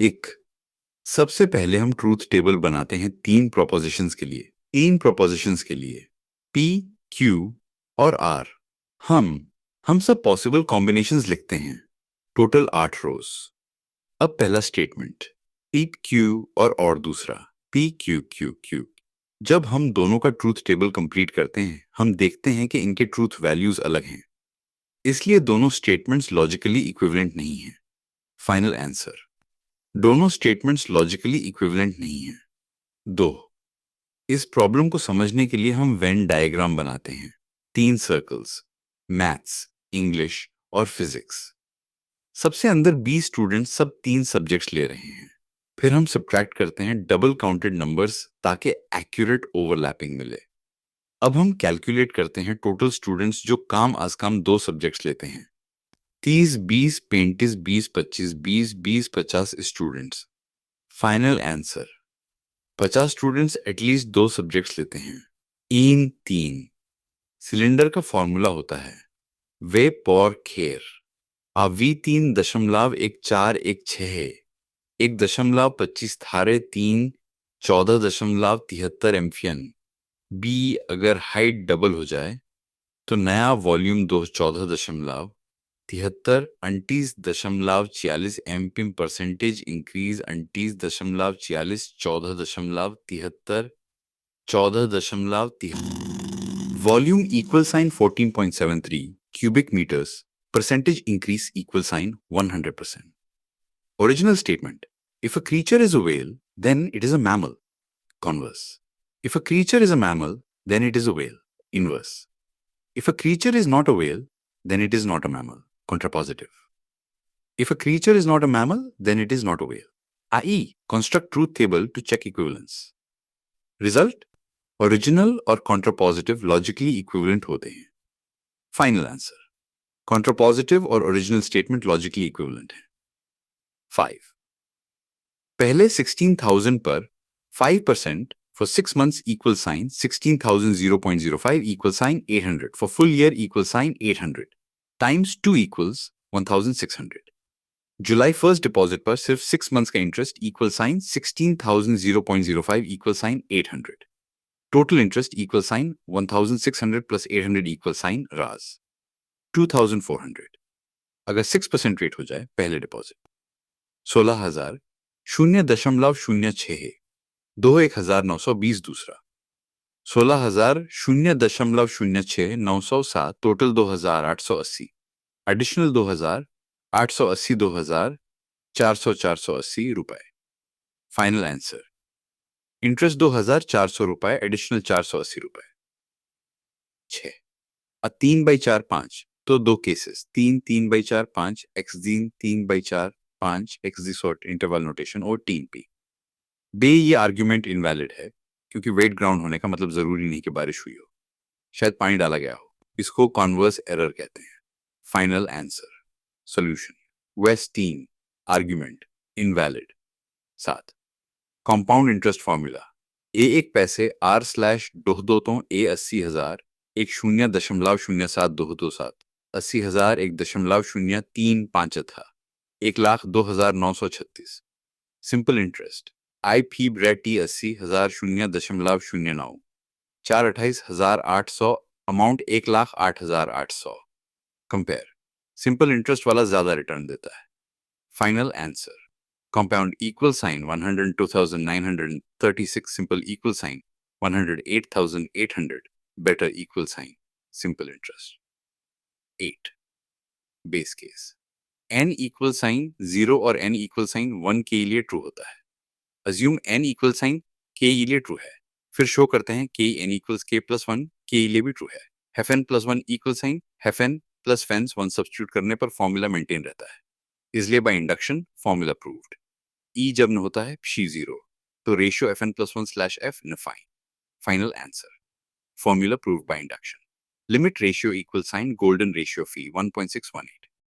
एक सबसे पहले हम ट्रूथ टेबल बनाते हैं तीन प्रोपोजिशंस के लिए पी क्यू और आर। हम सब पॉसिबल कॉम्बिनेशंस लिखते हैं। टोटल 8 रोज। अब पहला स्टेटमेंट पी क्यू और दूसरा पी क्यू क्यू क्यू। जब हम दोनों का ट्रूथ टेबल कंप्लीट करते हैं हम देखते हैं कि इनके ट्रूथ वैल्यूज अलग हैं, इसलिए दोनों स्टेटमेंट्स लॉजिकली इक्विवेलेंट नहीं हैं। फाइनल आंसर, दोनों स्टेटमेंट्स लॉजिकली इक्विवेलेंट नहीं हैं। 2, इस प्रॉब्लम को समझने के लिए हम वेन डायग्राम बनाते हैं। 3 सर्कल्स, मैथ्स, इंग्लिश और फिजिक्स। सबसे अंदर 20 स्टूडेंट्स सब 3 सब्जेक्ट्स ले रहे हैं। फिर हम सब्ट्रैक्ट करते हैं डबल काउंटेड नंबर्स ताकि एक्यूरेट ओवरलैपिंग मिले। अब हम कैलकुलेट करते हैं टोटल स्टूडेंट्स जो काम आज काम 2 सब्जेक्ट्स लेते हैं। 30, 20, 35, 20, 25, 20, 20, 50 students. Final answer, 50 students at least 2 subjects लेते हैं। इन 3 सिलेंडर का फॉर्मूला होता है वे पॉर खेर अवी 3.1416 1.25 थारे 3 14.73 एम्फियन। बी अगर हाइट डबल हो जाए तो नया वॉल्यूम 14.73 29.46 एमपीएम percentage increase 29.46 14.73 14.73 volume equal sign 14.73 cubic meters percentage increase equal sign 100%. Original statement: if a creature is a whale, then it is a mammal. Converse: if a creature is a mammal, then it is a whale. Inverse: if a creature is not a whale, then it is not a mammal. Contrapositive: if a creature is not a mammal, then it is not a whale. i.e., construct truth table to check equivalence. Result: original और contrapositive logically equivalent होते हैं। Final answer, contrapositive और original statement logically equivalent है। 5, पहले 16,000 पर 5% for 6 months equal sign 16,000 0.05 equal sign 800 for full year equal sign 800 times 2 equals 1,600. जुलाई first deposit पर सिर्फ 6 मंथ्स का interest equal sign 16,000 0.05 equal sign 800। Total interest equal sign 1,600 plus 800 equal sign राज 2,400। अगर 6% rate हो जाए पहले डिपॉजिट 16,000 0.06 दो 1,920 दूसरा 16,000 0.06 907 टोटल 2,880 एडिशनल 2,880 2,480 रुपए। फाइनल आंसर, इंटरेस्ट 2,400 रुपए एडिशनल 480 रुपए। 6, 3/4 5 तो 2 केसेस 3/4 5 x दिन 3/4 5 x the sort interval notation और 3p। ये आर्ग्यूमेंट इनवैलिड है क्योंकि वेट ग्राउंड होने का मतलब जरूरी नहीं कि बारिश हुई हो, शायद पानी डाला गया हो। इसको कॉन्वर्स एरर कहते हैं। फाइनल आंसर, सॉल्यूशन वेस्ट 3 argument invalid. 7, compound interest formula A 1 पैसे r/2 तो ए 80,000 एक 0.07227 80,000 1.035 था 1,02,936। Simple interest I fee bread T 80,000 0.09 428,800 amount 1,08,800। Compare, simple interest वाला ज्यादा रिटर्न देता है। Final answer, compound equal sign 102,936 simple equal sign 108,800 better equal sign simple interest। 8, base case n equal sign 0 और n equal sign 1 के लिए true होता है। assume n equal sign k के लिए ट्रू है, फिर शो करते हैं k n equals k plus 1 k के लिए भी ट्रू है। hfn plus 1 equal sign hfn plus fens 1 substitute करने पर फॉर्मूला मेंटेन रहता है, इसलिए बाय इंडक्शन फॉर्मूला प्रूव्ड। ई जब न होता है psi 0 तो रेशियो fn+1/f न fine. Final answer, formula proved by induction. Limit ratio equal sign golden ratio phi 1.618।